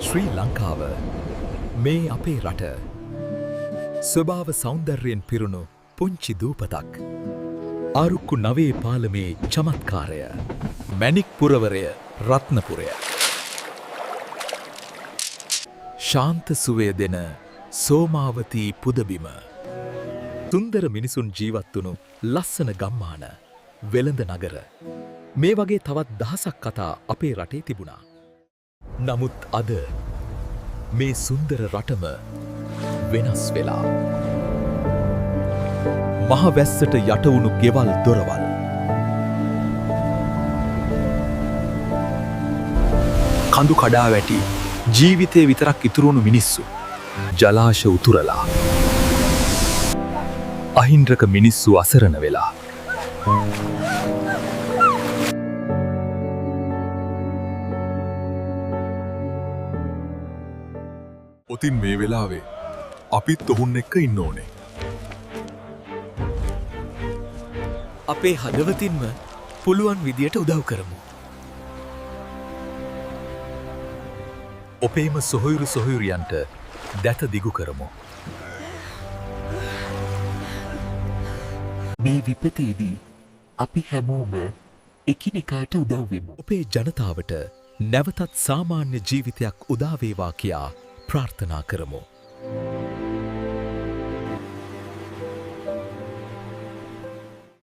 ශ්‍රී ලංකාව මේ අපේ රට ස්වභාව සෞන්දර්යයෙන් පිරුණු පුංචි දූපතක්. ආරුක්කු නවේ පාලමේ චමත්කාරය. මැණික් පුරවරය රත්නපුරය. ශාන්ත සුවය දෙන සෝමාවතී පුදබිම. සුන්දර මිනිසුන් ජීවත් වුණු ලස්සන ගම්මාන වෙළඳ නගර. මේ වගේ තවත් දහසක් කතා අපේ රටේ තිබුණා. නමුත් අද මේ සුන්දර රටම වෙනස් වෙලා. මහවැස්සට යටවුණු ගෙවල් දොරවල්. කඳු කඩා වැටි ජීවිතේ විතරක් ඉතුරුණු මිනිස්සු. ජලාශ උතුරලා. අහිංසක මිනිස්සු අසරණ වෙලා. ඔතින් මේ වෙලාවේ අපිත් ඔහුන් එක්ක ඉන්න ඕනේ. අපේ හදවතින්ම පුළුවන් විදියට උදව් කරමු. ඔපේම සොහොයුරු සොහොයුරියන්ට දැත දිගු කරමු. මේ විපතේදී අපි හැමෝම එකිනෙකාට උදව් වෙමු. ඔපේ ජනතාවට නැවතත් සාමාන්‍ය ජීවිතයක් උදා වේවා කියා ප්‍රාර්ථනා කරමු.